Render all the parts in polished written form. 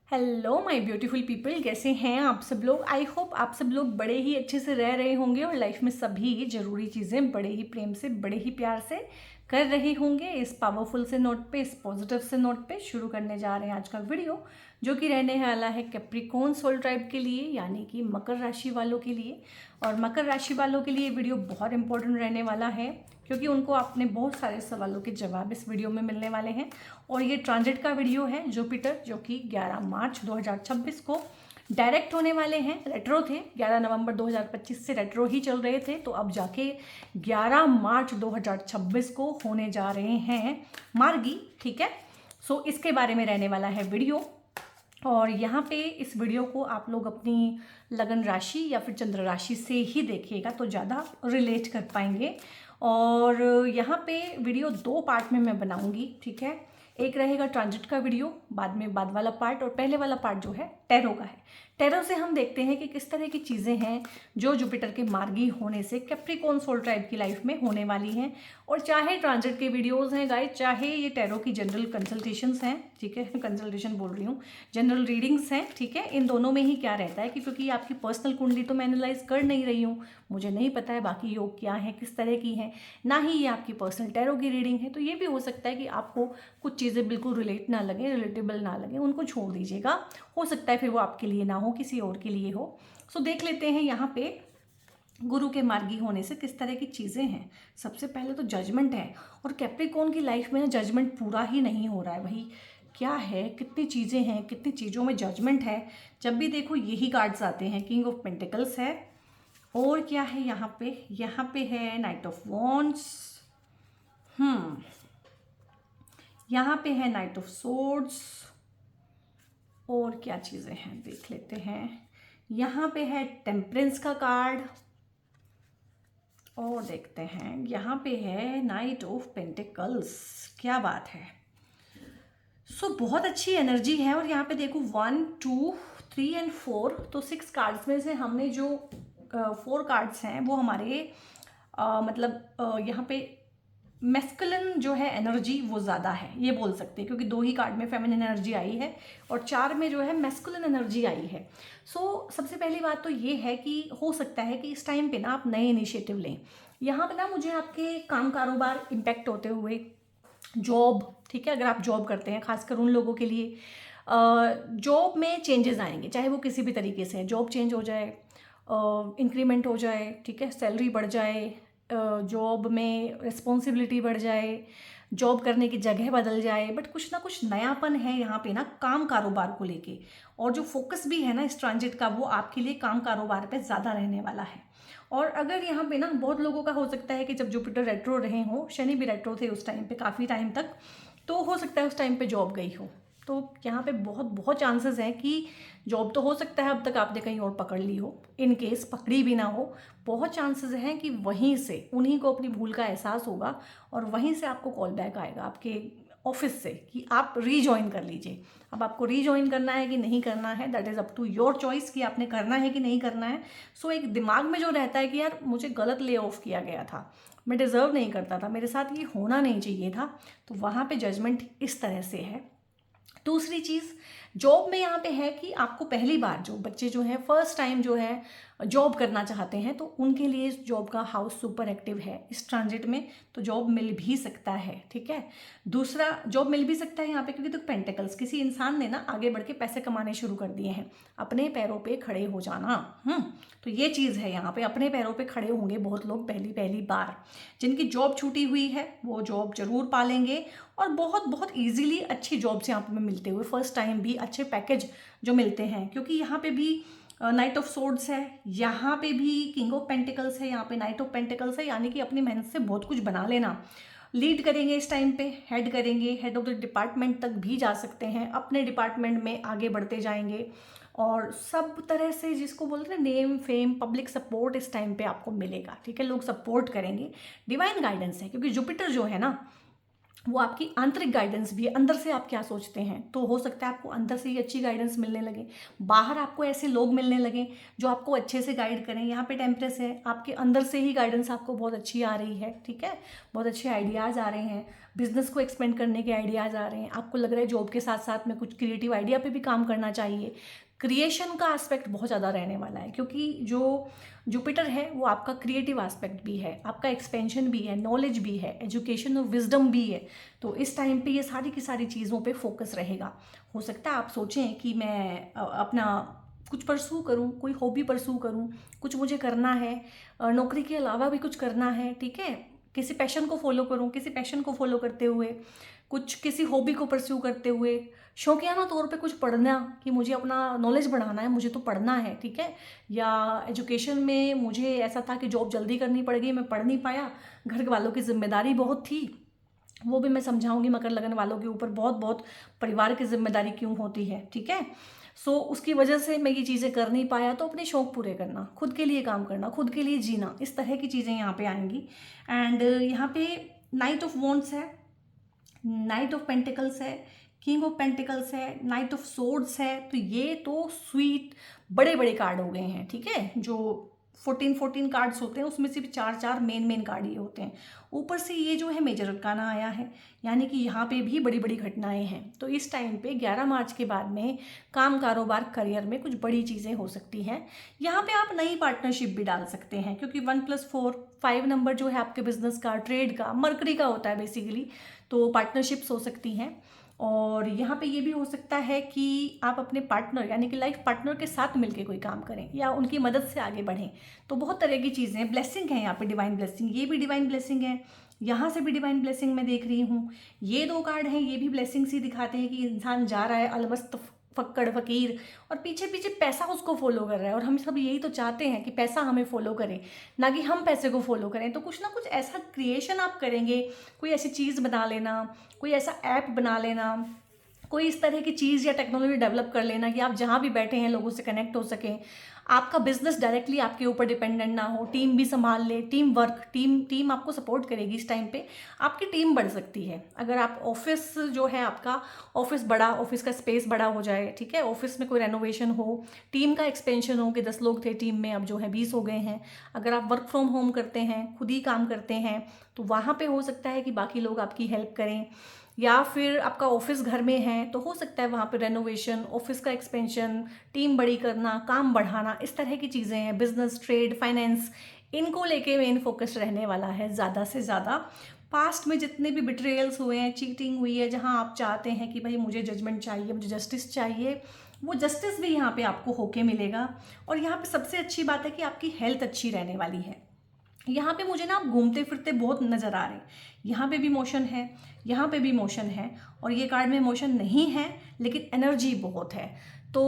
Hello my beautiful people, कैसे हैं आप सब लोग। आई होप आप सब लोग बड़े ही अच्छे से रह रहे होंगे और लाइफ में सभी ज़रूरी चीज़ें बड़े ही प्रेम से, बड़े ही प्यार से कर रहे होंगे। इस पावरफुल से नोट पे, इस पॉजिटिव से नोट पे शुरू करने जा रहे हैं आज का वीडियो, जो कि रहने वाला है कैप्रिकॉर्न सोल ट्राइब के लिए, यानी कि मकर राशि वालों के लिए। और मकर राशि वालों के लिए वीडियो बहुत इंपॉर्टेंट रहने वाला है, क्योंकि उनको अपने बहुत सारे सवालों के जवाब इस वीडियो में मिलने वाले हैं। और ये ट्रांजिट का वीडियो है, जुपिटर जो कि 11 मार्च 2026 को डायरेक्ट होने वाले हैं। रेट्रो थे, 11 नवंबर 2025 से रेट्रो ही चल रहे थे, तो अब जाके 11 मार्च 2026 को होने जा रहे हैं मार्गी। ठीक है, सो इसके बारे में रहने वाला है वीडियो। और यहाँ पे इस वीडियो को आप लोग अपनी लगन राशि या फिर चंद्र राशि से ही देखिएगा तो ज़्यादा रिलेट कर पाएंगे। और यहाँ पे वीडियो दो पार्ट में मैं बनाऊंगी, ठीक है। एक रहेगा ट्रांजिट का वीडियो, बाद वाला पार्ट, और पहले वाला पार्ट जो है टैरो का है। टैरो से हम देखते हैं कि किस तरह की चीज़ें हैं जो जुपिटर के मार्गी होने से कैप्रिकॉर्न सोल ट्राइब की लाइफ में होने वाली हैं। और चाहे ट्रांजिट के वीडियोस हैं गाइस, चाहे ये टैरो की जनरल कंसल्टेशंस हैं, ठीक है, कंसल्टेशन बोल रही हूँ, जनरल रीडिंग्स हैं, ठीक है। इन दोनों में ही क्या रहता है कि क्योंकि आपकी पर्सनल कुंडली तो मैं एनालाइज कर नहीं रही हूँ, मुझे नहीं पता है बाकी योग क्या है, किस तरह की है, ना ही ये आपकी पर्सनल टैरो की रीडिंग है। तो ये भी हो सकता है कि आपको कुछ चीज़ें बिल्कुल रिलेट ना लगे, रिलेटेबल ना लगे, उनको छोड़ दीजिएगा। हो सकता है फिर वो आपके लिए ना हो, किसी और के लिए हो। सो देख लेते हैं यहाँ पे गुरु के मार्गी होने से किस तरह की चीज़ें हैं। सबसे पहले तो जजमेंट है, और कैप्रिकॉर्न की लाइफ में ना जजमेंट पूरा ही नहीं हो रहा है भाई। क्या है, कितनी चीज़ें हैं, कितनी चीज़ों में जजमेंट है। जब भी देखो यही कार्ड्स आते हैं, किंग ऑफ पेंटिकल्स है, और क्या है यहाँ पे है नाइट ऑफ वॉन्ड्स, यहाँ पे है नाइट ऑफ सोर्ड्स, और क्या चीज़ें हैं देख लेते हैं। यहाँ पे है टेम्परेंस का कार्ड, और देखते हैं यहाँ पे है नाइट ऑफ पेंटिकल्स। क्या बात है। सो बहुत अच्छी एनर्जी है। और यहाँ पे देखो 1 2 3 एंड 4, तो 6 कार्ड्स में से हमने जो 4 कार्ड्स हैं वो हमारे यहाँ पे मैस्कुलिन जो है एनर्जी वो ज़्यादा है, ये बोल सकते हैं, क्योंकि 2 ही कार्ड में फेमिनिन एनर्जी आई है और 4 में जो है मैस्कुलिन एनर्जी आई है। सो सबसे पहली बात तो ये है कि हो सकता है कि इस टाइम पे ना आप नए इनिशिएटिव लें। यहाँ पे ना मुझे आपके काम कारोबार इम्पैक्ट होते हुए, जॉब, ठीक है, अगर आप जॉब करते हैं, खासकर उन लोगों के लिए जॉब में चेंजेस आएंगे, चाहे वो किसी भी तरीके से जॉब चेंज हो जाए, इंक्रीमेंट हो जाए, ठीक है, सैलरी बढ़ जाए, जॉब में रिस्पॉन्सिबिलिटी बढ़ जाए, जॉब करने की जगह बदल जाए, बट कुछ ना कुछ नयापन है यहाँ पे ना काम कारोबार को लेके। और जो फोकस भी है ना इस ट्रांजिट का, वो आपके लिए काम कारोबार पे ज़्यादा रहने वाला है। और अगर यहाँ पे ना बहुत लोगों का हो सकता है कि जब जुपिटर रेट्रो रहे हों, शनि भी रेट्रो थे उस टाइम पे काफ़ी टाइम तक, तो हो सकता है उस टाइम पे जॉब गई हो। तो यहाँ पे बहुत बहुत चांसेस हैं कि जॉब तो हो सकता है अब तक आपने कहीं और पकड़ ली हो, इन केस पकड़ी भी ना हो, बहुत चांसेस हैं कि वहीं से उन्हीं को अपनी भूल का एहसास होगा और वहीं से आपको कॉल बैक आएगा आपके ऑफिस से कि आप रीजॉइन कर लीजिए। अब आपको रीजॉइन करना है कि नहीं करना है, that is up to your choice कि आपने करना है कि नहीं करना है। सो एक दिमाग में जो रहता है कि यार मुझे गलत ले ऑफ किया गया था, मैं डिज़र्व नहीं करता था, मेरे साथ ये होना नहीं चाहिए था, तो वहाँ पे जजमेंट इस तरह से है। दूसरी चीज़, जॉब में यहाँ पे है कि आपको पहली बार जो बच्चे जो हैं फर्स्ट टाइम जो है जॉब करना चाहते हैं, तो उनके लिए इस जॉब का हाउस सुपर एक्टिव है इस ट्रांजिट में, तो जॉब मिल भी सकता है, ठीक है। दूसरा, जॉब मिल भी सकता है यहाँ पे क्योंकि तो पेंटिकल्स, किसी इंसान ने ना आगे बढ़ के पैसे कमाने शुरू कर दिए हैं, अपने पैरों पे खड़े हो जाना। तो ये चीज़ है, यहाँ पे अपने पैरों पे खड़े होंगे बहुत लोग पहली पहली बार। जिनकी जॉब छूटी हुई है वो जॉब जरूर पालेंगे, और बहुत बहुत ईजिली अच्छी जॉब्स यहाँ पे मिलते हुए, फर्स्ट टाइम भी अच्छे पैकेज जो मिलते हैं, क्योंकि यहाँ पे भी नाइट ऑफ सोर्ड्स है, यहाँ पे भी किंग ऑफ पेंटिकल्स है, यहाँ पे नाइट ऑफ पेंटिकल्स है, यानी कि अपनी मेहनत से बहुत कुछ बना लेना। लीड करेंगे इस टाइम पे, हेड करेंगे, हेड ऑफ द डिपार्टमेंट तक भी जा सकते हैं, अपने डिपार्टमेंट में आगे बढ़ते जाएंगे, और सब तरह से जिसको बोलते हैं नेम फेम पब्लिक सपोर्ट इस टाइम पे आपको मिलेगा, ठीक है, लोग सपोर्ट करेंगे। डिवाइन गाइडेंस है, क्योंकि जुपिटर जो है ना वो आपकी आंतरिक गाइडेंस भी है, अंदर से आप क्या सोचते हैं। तो हो सकता है आपको अंदर से ही अच्छी गाइडेंस मिलने लगे, बाहर आपको ऐसे लोग मिलने लगे जो आपको अच्छे से गाइड करें। यहाँ पे टेम्परेस है, आपके अंदर से ही गाइडेंस आपको बहुत अच्छी आ रही है, ठीक है, बहुत अच्छे आइडियाज़ आ रहे हैं, बिजनेस को एक्सपेंड करने के आइडियाज़ आ रहे हैं, आपको लग रहा है जॉब के साथ साथ में कुछ क्रिएटिव आइडिया पे भी काम करना चाहिए। क्रिएशन का एस्पेक्ट बहुत ज़्यादा रहने वाला है, क्योंकि जो जुपिटर है वो आपका क्रिएटिव एस्पेक्ट भी है, आपका एक्सपेंशन भी है, नॉलेज भी है, एजुकेशन और विजडम भी है। तो इस टाइम पे ये सारी की सारी चीज़ों पे फोकस रहेगा। हो सकता है आप सोचें कि मैं अपना कुछ परसू करूं, कोई हॉबी परसू करूं, कुछ मुझे करना है, नौकरी के अलावा भी कुछ करना है, ठीक है, किसी पैशन को फॉलो करूं, किसी पैशन को फॉलो करते हुए, कुछ किसी हॉबी को परस्यू करते हुए, शौकियाना तौर पे कुछ पढ़ना, कि मुझे अपना नॉलेज बढ़ाना है, मुझे तो पढ़ना है, ठीक है, या एजुकेशन में मुझे ऐसा था कि जॉब जल्दी करनी पड़ गई, मैं पढ़ नहीं पाया, घर वालों की जिम्मेदारी बहुत थी, वो भी मैं समझाऊंगी मकर लगन वालों के ऊपर बहुत बहुत परिवार की जिम्मेदारी क्यों होती है, ठीक है। सो उसकी वजह से मैं ये चीज़ें कर नहीं पाया, तो अपने शौक पूरे करना, खुद के लिए काम करना, खुद के लिए जीना, इस तरह की चीज़ें यहाँ पे आएंगी। एंड यहाँ पे नाइट ऑफ वॉन्ड्स है, नाइट ऑफ पेंटिकल्स है, किंग ऑफ पेंटिकल्स है, नाइट ऑफ सोर्ड्स है। तो ये तो स्वीट बड़े बड़े कार्ड हो गए हैं, ठीक है, जो 14 कार्ड्स होते हैं उसमें से भी 4 मेन कार्ड ये होते हैं। ऊपर से ये जो है मेजर अरकाना आया है, यानी कि यहाँ पे भी बड़ी बड़ी घटनाएं हैं। तो इस टाइम पे 11 मार्च के बाद में काम, कारोबार, करियर में कुछ बड़ी चीज़ें हो सकती हैं। यहाँ पे आप नई पार्टनरशिप भी डाल सकते हैं, क्योंकि 1+4 5 नंबर जो है आपके बिजनेस का, ट्रेड का, मरकरी का होता है बेसिकली। तो पार्टनरशिप्स हो सकती हैं। और यहाँ पे ये भी हो सकता है कि आप अपने पार्टनर यानी कि लाइफ पार्टनर के साथ मिलके कोई काम करें या उनकी मदद से आगे बढ़ें। तो बहुत तरह की चीज़ें, ब्लेसिंग है यहाँ पे, डिवाइन ब्लेसिंग, ये भी डिवाइन ब्लेसिंग है, यहाँ से भी डिवाइन ब्लेसिंग मैं देख रही हूँ। ये 2 कार्ड हैं, ये भी ब्लेसिंग ही दिखाते हैं कि इंसान जा रहा है अलमस्त फक्कड़ फकीर, और पीछे पीछे पैसा उसको फॉलो कर रहा है। और हम सब यही तो चाहते हैं कि पैसा हमें फॉलो करे, ना कि हम पैसे को फॉलो करें। तो कुछ ना कुछ ऐसा क्रिएशन आप करेंगे, कोई ऐसी चीज़ बना लेना, कोई ऐसा ऐप बना लेना, कोई इस तरह की चीज़ या टेक्नोलॉजी डेवलप कर लेना कि आप जहाँ भी बैठे हैं लोगों से कनेक्ट हो सकें, आपका बिजनेस डायरेक्टली आपके ऊपर डिपेंडेंट ना हो, टीम भी संभाल ले, टीम वर्क, टीम आपको सपोर्ट करेगी। इस टाइम पे आपकी टीम बढ़ सकती है। अगर आप ऑफिस जो है आपका ऑफिस बड़ा, ऑफिस का स्पेस बड़ा हो जाए, ठीक है, ऑफिस में कोई रेनोवेशन हो, टीम का एक्सपेंशन हो कि 10 लोग थे टीम में, अब जो है 20 हो गए हैं। अगर आप वर्क फ्रॉम होम करते हैं, खुद ही काम करते हैं, तो वहाँ पे हो सकता है कि बाकी लोग आपकी हेल्प करें। या फिर आपका ऑफिस घर में है तो हो सकता है वहाँ पे रेनोवेशन, ऑफिस का एक्सपेंशन, टीम बड़ी करना, काम बढ़ाना, इस तरह की चीज़ें हैं। बिजनेस, ट्रेड, फाइनेंस, इनको लेके मेन फोकस रहने वाला है ज़्यादा से ज़्यादा। पास्ट में जितने भी बिट्रेयल्स हुए हैं, चीटिंग हुई है, जहाँ आप चाहते हैं कि भाई मुझे जजमेंट चाहिए, मुझे जस्टिस चाहिए, वो जस्टिस भी यहाँ पे आपको होके मिलेगा। और यहाँ पे सबसे अच्छी बात है कि आपकी हेल्थ अच्छी रहने वाली है। यहाँ पे मुझे ना आप घूमते फिरते बहुत नज़र आ रहे हैं, यहाँ पे भी मोशन है, यहाँ पे भी मोशन है, और ये कार्ड में मोशन नहीं है लेकिन एनर्जी बहुत है। तो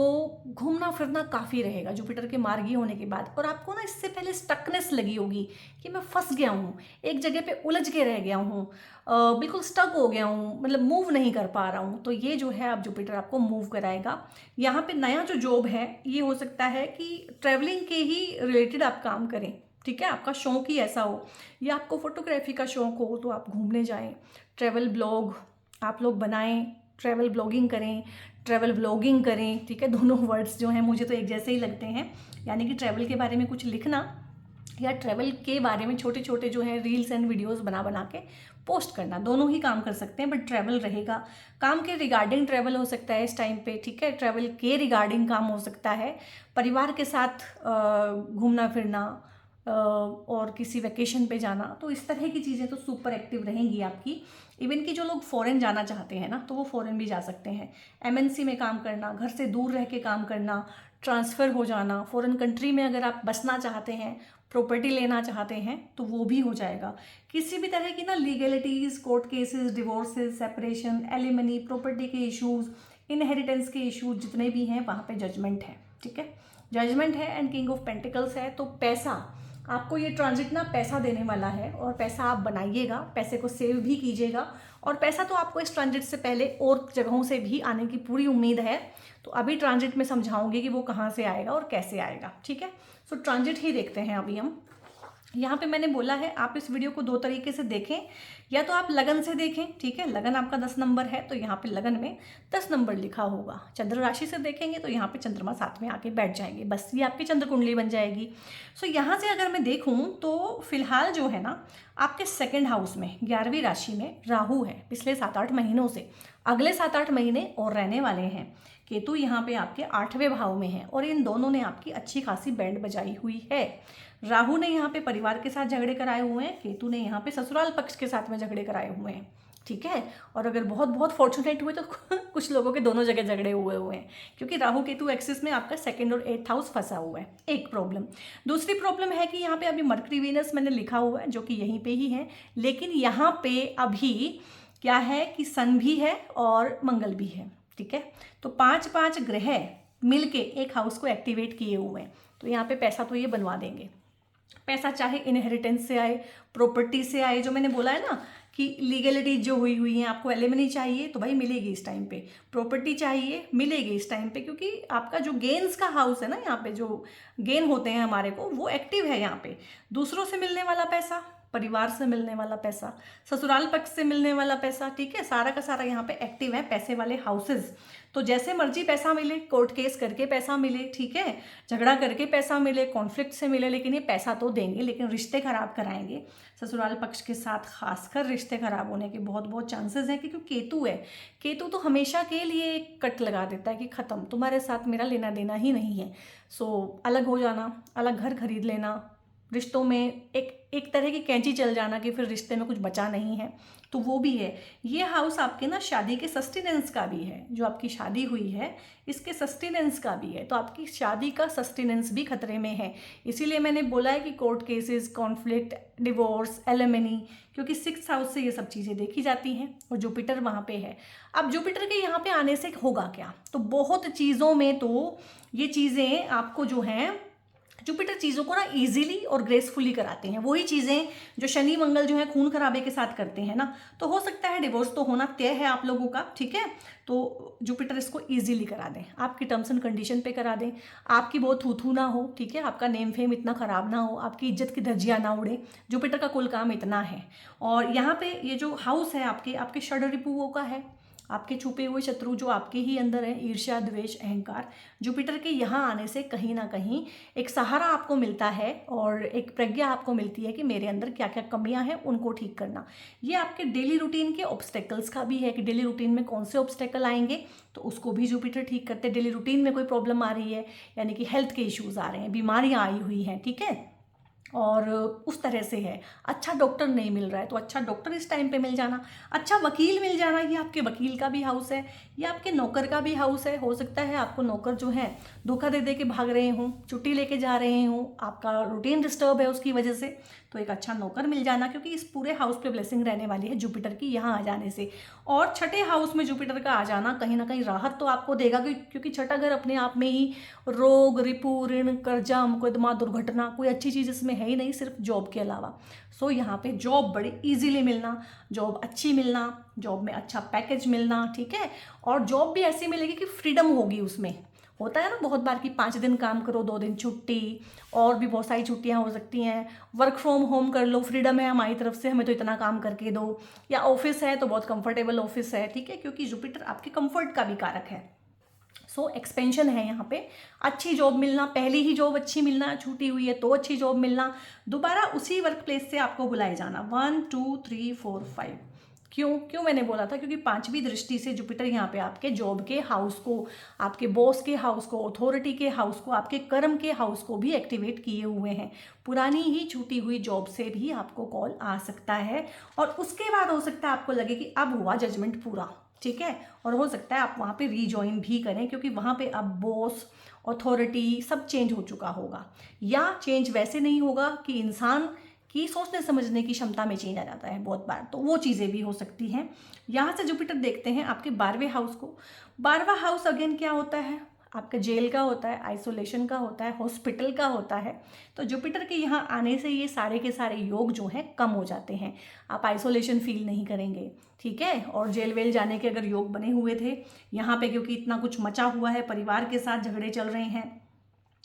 घूमना फिरना काफ़ी रहेगा जुपिटर के मार्गी होने के बाद। और आपको ना इससे पहले स्टकनेस लगी होगी कि मैं फंस गया हूँ, एक जगह पे उलझ के रह गया हूँ, बिल्कुल स्टक हो गया हूँ, मतलब मूव नहीं कर पा रहा हूँ। तो ये जो है अब जुपिटर आपको मूव कराएगा। यहाँ पे नया जो जॉब है ये हो सकता है कि ट्रैवलिंग के ही रिलेटेड आप काम करें, ठीक है, आपका शौक ही ऐसा हो, या आपको फोटोग्राफी का शौक हो तो आप घूमने जाएं, ट्रैवल ब्लॉग आप लोग बनाएं, ट्रैवल ब्लॉगिंग करें, ट्रैवल ब्लॉगिंग करें, ठीक है। दोनों वर्ड्स जो हैं मुझे तो एक जैसे ही लगते हैं, यानी कि ट्रैवल के बारे में कुछ लिखना या ट्रैवल के बारे में छोटे छोटे जो है रील्स एंड वीडियोस बना के पोस्ट करना, दोनों ही काम कर सकते हैं। बट ट्रैवल रहेगा, काम के रिगार्डिंग ट्रैवल हो सकता है इस टाइम पे, ठीक है, ट्रैवल के रिगार्डिंग काम हो सकता है, परिवार के साथ घूमना फिरना और किसी वेकेशन पे जाना। तो इस तरह की चीज़ें तो सुपर एक्टिव रहेंगी आपकी। इवन कि जो लोग फॉरेन जाना चाहते हैं ना तो वो फॉरेन भी जा सकते हैं। एमएनसी में काम करना, घर से दूर रह के काम करना, ट्रांसफ़र हो जाना, फॉरेन कंट्री में अगर आप बसना चाहते हैं, प्रॉपर्टी लेना चाहते हैं तो वो भी हो जाएगा। किसी भी तरह की ना legalities, court cases, divorces, separation, alimony, property के इश्यूज़, इनहेरिटेंस के इश्यूज जितने भी हैं वहाँ पे जजमेंट है, ठीक है, जजमेंट है। एंड किंग ऑफ पेंटिकल्स है। तो पैसा आपको, ये ट्रांजिट ना पैसा देने वाला है, और पैसा आप बनाइएगा, पैसे को सेव भी कीजिएगा। और पैसा तो आपको इस ट्रांजिट से पहले और जगहों से भी आने की पूरी उम्मीद है। तो अभी ट्रांजिट में समझाऊंगी कि वो कहाँ से आएगा और कैसे आएगा, ठीक है। सो ट्रांजिट ही देखते हैं अभी हम। यहाँ पे मैंने बोला है आप इस वीडियो को 2 तरीके से देखें, या तो आप लगन से देखें, ठीक है, लगन आपका 10 नंबर है तो यहाँ पे लगन में 10 नंबर लिखा होगा। चंद्र राशि से देखेंगे तो यहाँ पे चंद्रमा साथ में आके बैठ जाएंगे, बस ये आपकी चंद्र कुंडली बन जाएगी। सो यहाँ से अगर मैं देखूँ तो फिलहाल जो है ना आपके सेकेंड हाउस में 11वीं राशि में राहु है पिछले 7-8 महीनों से, अगले 7-8 महीने और रहने वाले हैं। केतु यहाँ पे आपके 8वें भाव में है और इन दोनों ने आपकी अच्छी खासी बैंड बजाई हुई है। राहु ने यहाँ पे परिवार के साथ झगड़े कराए हुए हैं, केतु ने यहाँ पे ससुराल पक्ष के साथ में झगड़े कराए हुए हैं, ठीक है। और अगर बहुत बहुत फॉर्चुनेट हुए तो कुछ लोगों के दोनों जगह झगड़े हुए हैं, क्योंकि राहु केतु एक्सिस में आपका 2nd और 8th हाउस फंसा हुआ है। एक प्रॉब्लम। दूसरी प्रॉब्लम है कि यहाँ पे अभी मरकरी वीनस मैंने लिखा हुआ है जो कि यहीं पे ही है, लेकिन यहाँ पे अभी क्या है कि सन भी है और मंगल भी है, ठीक है। तो 5-5 ग्रह मिलके एक हाउस को एक्टिवेट किए हुए हैं, तो यहाँ पे पैसा तो ये बनवा देंगे। पैसा चाहे इनहेरिटेंस से आए, प्रॉपर्टी से आए, जो मैंने बोला है ना कि लीगलिटी जो हुई है, आपको एलिमनी चाहिए तो भाई मिलेगी इस टाइम पे, प्रॉपर्टी चाहिए मिलेगी इस टाइम पे, क्योंकि आपका जो गेन्स का हाउस है ना, यहाँ पे जो गेन होते हैं हमारे को वो एक्टिव है यहाँ पे। दूसरों से मिलने वाला पैसा, परिवार से मिलने वाला पैसा, ससुराल पक्ष से मिलने वाला पैसा, ठीक है, सारा का सारा यहाँ पे एक्टिव है पैसे वाले हाउसेस। तो जैसे मर्जी पैसा मिले, कोर्ट केस करके पैसा मिले, ठीक है, झगड़ा करके पैसा मिले, कॉन्फ्लिक्ट से मिले, लेकिन ये पैसा तो देंगे, लेकिन रिश्ते खराब कराएंगे। ससुराल पक्ष के साथ खासकर रिश्ते खराब होने के बहुत बहुत चांसेस हैं, क्योंकि केतु है। केतु तो हमेशा के लिए एक कट लगा देता है कि ख़त्म, तुम्हारे साथ मेरा लेना देना ही नहीं है। सो अलग हो जाना, अलग घर खरीद लेना, रिश्तों में एक तरह की कैंची चल जाना कि फिर रिश्ते में कुछ बचा नहीं है, तो वो भी है। ये हाउस आपके ना शादी के सस्टेनेंस का भी है, जो आपकी शादी हुई है इसके सस्टेनेंस का भी है, तो आपकी शादी का सस्टेनेंस भी खतरे में है। इसीलिए मैंने बोला है कि court cases, conflict, divorce, alimony, क्योंकि 6th हाउस से ये सब चीज़ें देखी जाती हैं और जुपिटर वहाँ पे है। अब जुपिटर के यहाँ पे आने से होगा क्या, तो बहुत चीज़ों में तो ये चीज़ें आपको जो हैं, जुपिटर चीज़ों को ना इजीली और ग्रेसफुली कराते हैं। वही चीज़ें जो शनि मंगल जो है खून खराबे के साथ करते हैं ना, तो हो सकता है डिवोर्स तो होना तय है आप लोगों का, ठीक है, तो जुपिटर इसको इजीली करा दें, आपकी टर्म्स एंड कंडीशन पे करा दें, आपकी बहुत थू ना हो, ठीक है, आपका नेम फेम इतना ख़राब ना हो, आपकी इज्जत की धज्जियाँ ना उड़े। जुपिटर का कुल काम इतना है। और यहाँ पे ये जो हाउस है आपके षड रिपुओं का है, आपके छुपे हुए शत्रु जो आपके ही अंदर है, ईर्ष्या, द्वेष, अहंकार। जुपिटर के यहाँ आने से कहीं ना कहीं एक सहारा आपको मिलता है और एक प्रज्ञा आपको मिलती है कि मेरे अंदर क्या क्या कमियां हैं उनको ठीक करना। ये आपके डेली रूटीन के ऑब्स्टेकल्स का भी है कि डेली रूटीन में कौन से ऑब्स्टेकल आएंगे, तो उसको भी जुपिटर ठीक करते हैं। डेली रूटीन में कोई प्रॉब्लम आ रही है, यानी कि हेल्थ के इश्यूज़ आ रहे हैं, बीमारियाँ आई हुई हैं, ठीक है, और उस तरह से है, अच्छा डॉक्टर नहीं मिल रहा है तो अच्छा डॉक्टर इस टाइम पे मिल जाना, अच्छा वकील मिल जाना, ये आपके वकील का भी हाउस है, ये आपके नौकर का भी हाउस है। हो सकता है आपको नौकर जो है धोखा दे दे के भाग रहे हों, छुट्टी लेके जा रहे हों, आपका रूटीन डिस्टर्ब है उसकी वजह से, तो एक अच्छा नौकर मिल जाना, क्योंकि इस पूरे हाउस पे ब्लेसिंग रहने वाली है जुपिटर की यहाँ आ जाने से। और छठे हाउस में जुपिटर का आ जाना कहीं ना कहीं राहत तो आपको देगा, क्योंकि छठा घर अपने आप में ही रोग, रिपु, ऋण, कर्जा, मुकदमा, दुर्घटना, कोई अच्छी चीज़ इसमें है ही नहीं सिर्फ जॉब के अलावा। सो यहाँ पे जॉब बड़ी इजीली मिलना, जॉब अच्छी मिलना, जॉब में अच्छा पैकेज मिलना, ठीक है, और जॉब भी ऐसी मिलेगी कि फ्रीडम होगी उसमें। होता है ना बहुत बार कि 5 दिन काम करो, 2 दिन छुट्टी, और भी बहुत सारी छुट्टियां हो सकती हैं, वर्क फ्रॉम होम कर लो, फ्रीडम है हमारी तरफ से, हमें तो इतना काम करके दो, या ऑफिस है तो बहुत कंफर्टेबल ऑफिस है, ठीक है, क्योंकि जुपिटर आपके कंफर्ट का भी कारक है। सो एक्सपेंशन है यहाँ पे, अच्छी जॉब मिलना, पहली ही जॉब अच्छी मिलना, छूटी हुई है तो अच्छी जॉब मिलना, दोबारा उसी वर्क प्लेस से आपको बुलाए जाना। 1 2 3 4 5। क्यों मैंने बोला था, क्योंकि 5वीं दृष्टि से जुपिटर यहाँ पे आपके जॉब के हाउस को, आपके बॉस के हाउस को, अथॉरिटी के हाउस को, आपके कर्म के हाउस को भी एक्टिवेट किए हुए हैं। पुरानी ही छूटी हुई जॉब से भी आपको कॉल आ सकता है, और उसके बाद हो सकता है आपको लगे कि अब हुआ जजमेंट पूरा, ठीक है, और हो सकता है आप वहाँ पे रीजॉइन भी करें, क्योंकि वहाँ पे अब बॉस, अथॉरिटी सब चेंज हो चुका होगा, या चेंज वैसे नहीं होगा कि इंसान की सोचने समझने की क्षमता में चेंज आ जाता है बहुत बार, तो वो चीज़ें भी हो सकती हैं। यहाँ से जुपिटर देखते हैं आपके 12वें हाउस को। 12वां हाउस अगेन क्या होता है, आपका जेल का होता है, आइसोलेशन का होता है, हॉस्पिटल का होता है। तो जुपिटर के यहाँ आने से ये सारे के सारे योग जो हैं कम हो जाते हैं, आप आइसोलेशन फील नहीं करेंगे, ठीक है, और जेल वेल जाने के अगर योग बने हुए थे यहाँ पे, क्योंकि इतना कुछ मचा हुआ है, परिवार के साथ झगड़े चल रहे हैं,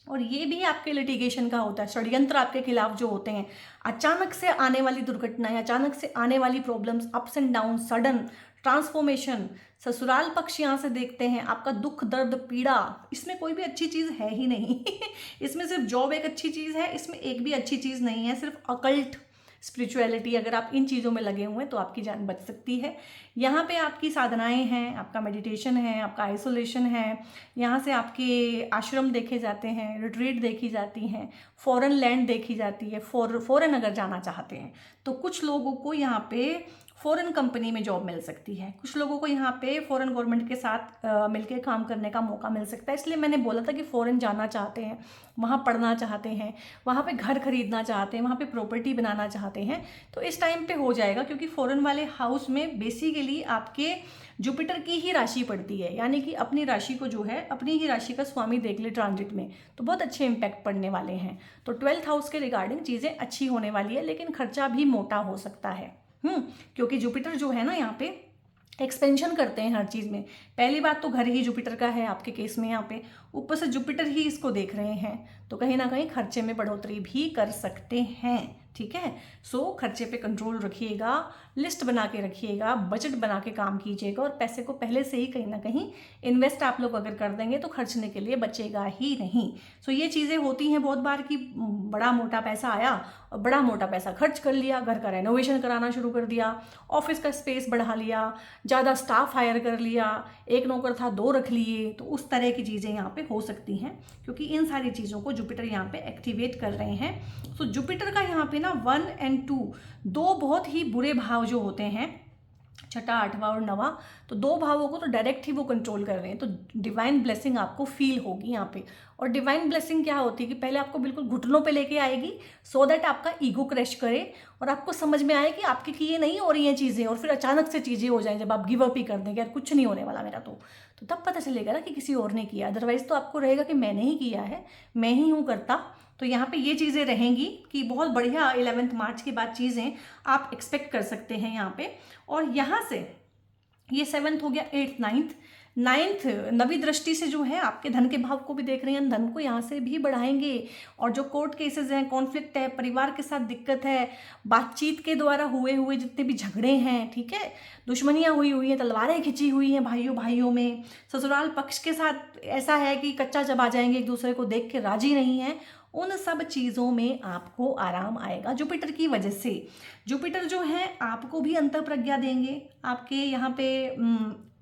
और ये भी आपके लिटिगेशन का होता है, षड्यंत्र आपके खिलाफ जो होते हैं, अचानक से आने वाली दुर्घटनाएं, अचानक से आने वाली problems, ups and down, sudden transformation, ससुराल पक्ष यहाँ से देखते हैं, आपका दुख दर्द पीड़ा, इसमें कोई भी अच्छी चीज़ है ही नहीं इसमें सिर्फ जॉब एक अच्छी चीज़ है, इसमें एक भी अच्छी चीज़ नहीं है, सिर्फ अकल्ट स्पिरिचुअलिटी, अगर आप इन चीज़ों में लगे हुए हैं तो आपकी जान बच सकती है। यहाँ पे आपकी साधनाएं हैं, आपका मेडिटेशन है, आपका आइसोलेशन है, यहाँ से आपके आश्रम देखे जाते हैं, रिट्रीट देखी जाती हैं, फॉरेन लैंड देखी जाती है। फॉरेन अगर जाना चाहते हैं तो कुछ लोगों को यहाँ पे फॉरेन कंपनी में जॉब मिल सकती है, कुछ लोगों को यहाँ पे फॉरेन गवर्नमेंट के साथ मिलके काम करने का मौका मिल सकता है। इसलिए मैंने बोला था कि फॉरेन जाना चाहते हैं, वहाँ पढ़ना चाहते हैं, वहाँ पे घर खरीदना चाहते हैं, वहाँ पे प्रॉपर्टी बनाना चाहते हैं, तो इस टाइम पे हो जाएगा, क्योंकि फॉरेन वाले हाउस में बेसिकली आपके जुपिटर की ही राशि पड़ती है, यानी कि अपनी राशि को जो है, अपनी ही राशि का स्वामी देख ले ट्रांजिट में, तो बहुत अच्छे इंपैक्ट पड़ने वाले हैं। तो 12th हाउस के रिगार्डिंग चीज़ें अच्छी होने वाली है, लेकिन खर्चा भी मोटा हो सकता है। क्योंकि जुपिटर जो है ना यहाँ पे एक्सपेंशन करते हैं हर चीज़ में। पहली बात तो घर ही जुपिटर का है आपके केस में, यहाँ पे ऊपर से जुपिटर ही इसको देख रहे हैं, तो कहीं ना कहीं खर्चे में बढ़ोतरी भी कर सकते हैं। ठीक है, सो खर्चे पे कंट्रोल रखिएगा, लिस्ट बना के रखिएगा, बजट बना के काम कीजिएगा, और पैसे को पहले से ही कहीं ना कहीं इन्वेस्ट आप लोग अगर कर देंगे तो खर्चने के लिए बचेगा ही नहीं। सो ये चीज़ें होती हैं बहुत बार कि बड़ा मोटा पैसा आया और बड़ा मोटा पैसा खर्च कर लिया, घर का रेनोवेशन कराना शुरू कर दिया, ऑफिस का स्पेस बढ़ा लिया, ज़्यादा स्टाफ हायर कर लिया, एक नौकर था 2 रख लिए, तो उस तरह की चीज़ें यहाँ पे हो सकती हैं, क्योंकि इन सारी चीज़ों को जुपिटर यहाँ पे एक्टिवेट कर रहे हैं। सो जुपिटर का यहाँ पे ना 1 और 2 दो बहुत ही बुरे भाव जो होते हैं, छठा, 8वां और 9वां, तो 2 भावों को तो डायरेक्ट ही वो कंट्रोल कर रहे हैं, तो डिवाइन ब्लेसिंग आपको फील होगी यहाँ पे। और डिवाइन ब्लेसिंग क्या होती है कि पहले आपको बिल्कुल घुटनों पे लेके आएगी, सो दैट आपका ईगो क्रैश करे और आपको समझ में आए कि आपके किए नहीं हो रही हैं चीज़ें, और फिर अचानक से चीज़ें हो जाएं जब आप गिव अप ही कर देंगे, यार कुछ नहीं होने वाला मेरा, तो तब पता चलेगा ना कि किसी और ने किया। अदरवाइज तो आपको रहेगा कि मैंने ही किया है, मैं ही हूँ करता। तो यहाँ पे ये चीज़ें रहेंगी कि बहुत बढ़िया 11 मार्च के बाद चीज़ें आप एक्सपेक्ट कर सकते हैं यहाँ पे। और यहाँ से ये 7th हो गया, 8th 9th नवी दृष्टि से जो है आपके धन के भाव को भी देख रहे हैं, धन को यहाँ से भी बढ़ाएंगे। और जो कोर्ट केसेस हैं, कॉन्फ्लिक्ट है, परिवार के साथ दिक्कत है, बातचीत के द्वारा हुए जितने भी झगड़े हैं, ठीक है, दुश्मनियाँ हुई हैं, तलवारें खिंची हुई हैं भाइयों में, ससुराल पक्ष के साथ ऐसा है कि कच्चा चबा जाएंगे, एक दूसरे को देख के राजी नहीं है, उन सब चीज़ों में आपको आराम आएगा जुपिटर की वजह से। जुपिटर जो है आपको भी अंतःप्रज्ञा देंगे, आपके यहाँ पे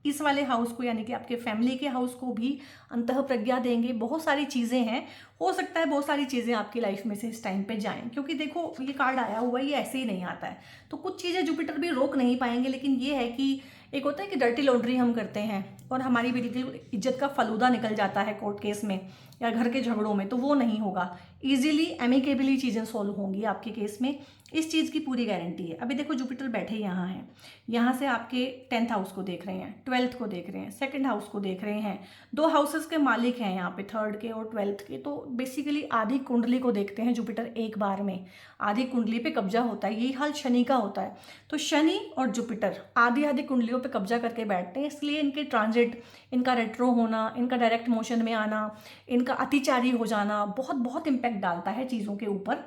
इस वाले हाउस को, यानी कि आपके फैमिली के हाउस को भी अंतःप्रज्ञा देंगे। बहुत सारी चीज़ें हैं, हो सकता है बहुत सारी चीज़ें आपकी लाइफ में से इस टाइम पे जाएं, क्योंकि देखो ये कार्ड आया हुआ है, ये ऐसे ही नहीं आता है, तो कुछ चीज़ें जुपिटर भी रोक नहीं पाएंगे। लेकिन ये है कि एक होता है कि डर्टी लॉन्ड्री हम करते हैं और हमारी बिल्कुल इज्जत का फलूदा निकल जाता है कोर्ट केस में या घर के झगड़ों में, तो वो नहीं होगा, ईजिली एमिकेबली चीज़ें सॉल्व होंगी आपके केस में, इस चीज़ की पूरी गारंटी है। अभी देखो जुपिटर बैठे यहाँ हैं, यहाँ से आपके 10th हाउस को देख रहे हैं, 12th को देख रहे हैं, 2nd हाउस को देख रहे हैं, 2 हाउसेस के मालिक हैं यहाँ पे, 3rd के और 12th के, तो बेसिकली आधी कुंडली को देखते हैं जुपिटर एक बार में, आधी कुंडली पे कब्जा होता है, यही हाल शनि का होता है। तो शनि और जुपिटर आधी कुंडलियों पे कब्जा करके बैठते हैं, इसलिए इनके ट्रांजिट, इनका रेट्रो होना, इनका डायरेक्ट मोशन में आना, इनका अतिचारी हो जाना बहुत इम्पैक्ट डालता है चीज़ों के ऊपर।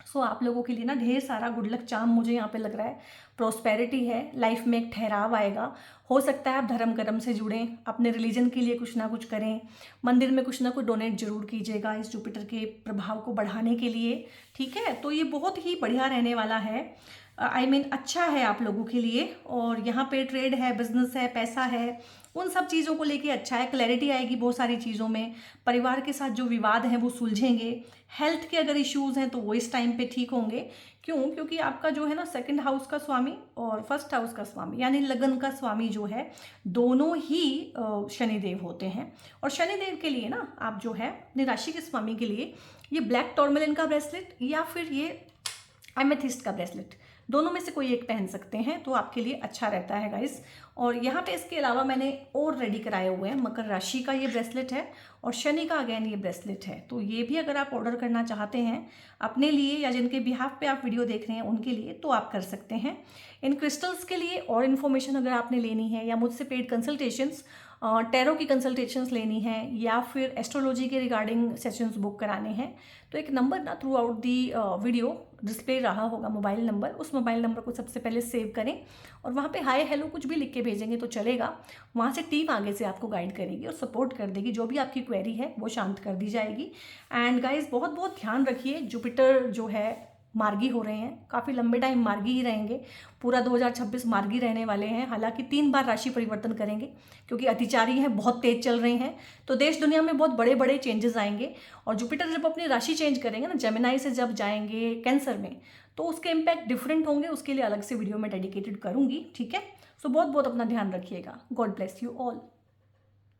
सो आप लोगों के लिए ना ढेर सारा गुड लक चार्म मुझे यहाँ पे लग रहा है, प्रोस्पेरिटी है, लाइफ में एक ठहराव आएगा। हो सकता है आप धर्म कर्म से जुड़ें, अपने रिलीजन के लिए कुछ ना कुछ करें, मंदिर में कुछ ना कुछ डोनेट जरूर कीजिएगा इस जुपिटर के प्रभाव को बढ़ाने के लिए, ठीक है। तो ये बहुत ही बढ़िया रहने वाला है, I mean, अच्छा है आप लोगों के लिए। और यहाँ पे ट्रेड है, बिजनेस है, पैसा है, उन सब चीज़ों को लेके अच्छा है, क्लैरिटी आएगी बहुत सारी चीज़ों में, परिवार के साथ जो विवाद हैं वो सुलझेंगे, हेल्थ के अगर इश्यूज़ हैं तो वो इस टाइम पे ठीक होंगे। क्यों? क्योंकि आपका जो है ना 2nd हाउस का स्वामी और 1st हाउस का स्वामी, यानी लगन का स्वामी जो है, दोनों ही शनिदेव होते हैं। और शनिदेव के लिए ना आप जो है अपनी राशि के स्वामी के लिए ये ब्लैक टॉर्मेलिन का ब्रेसलेट या फिर ये एमेथिस्ट का ब्रेसलेट, दोनों में से कोई एक पहन सकते हैं, तो आपके लिए अच्छा रहता है गाइस। और यहाँ पे इसके अलावा मैंने और रेडी कराए हुए हैं, मकर राशि का ये ब्रेसलेट है और शनि का अगेन ये ब्रेसलेट है, तो ये भी अगर आप ऑर्डर करना चाहते हैं अपने लिए या जिनके बिहाफ पे आप वीडियो देख रहे हैं उनके लिए, तो आप कर सकते हैं। इन क्रिस्टल्स के लिए और इन्फॉर्मेशन अगर आपने लेनी है या मुझसे पेड कंसल्टेशंस टैरो की कंसल्टेशंस लेनी है या फिर एस्ट्रोलॉजी के रिगार्डिंग सेशंस बुक कराने हैं, तो एक नंबर ना through out the video display रहा होगा, मोबाइल नंबर, उस मोबाइल नंबर को सबसे पहले सेव करें और वहाँ पे हाय हेलो कुछ भी लिख के भेजेंगे तो चलेगा। वहाँ से टीम आगे से आपको गाइड करेगी और सपोर्ट कर देगी, जो भी आपकी क्वेरी है वो शांत कर दी जाएगी। एंड गाइज बहुत बहुत ध्यान रखिए, जुपिटर जो है मार्गी हो रहे हैं, काफ़ी लंबे टाइम मार्गी ही रहेंगे, पूरा 2026 मार्गी रहने वाले हैं। हालांकि 3 बार राशि परिवर्तन करेंगे क्योंकि अतिचारी हैं, बहुत तेज चल रहे हैं, तो देश दुनिया में बहुत बड़े बड़े चेंजेस आएंगे। और जुपिटर जब अपनी राशि चेंज करेंगे ना, जेमिनाई से जब जाएंगे कैंसर में, तो उसके इम्पैक्ट डिफरेंट होंगे, उसके लिए अलग से वीडियो में डेडिकेटेड करूंगी, ठीक है। सो बहुत बहुत अपना ध्यान रखिएगा। God bless you all.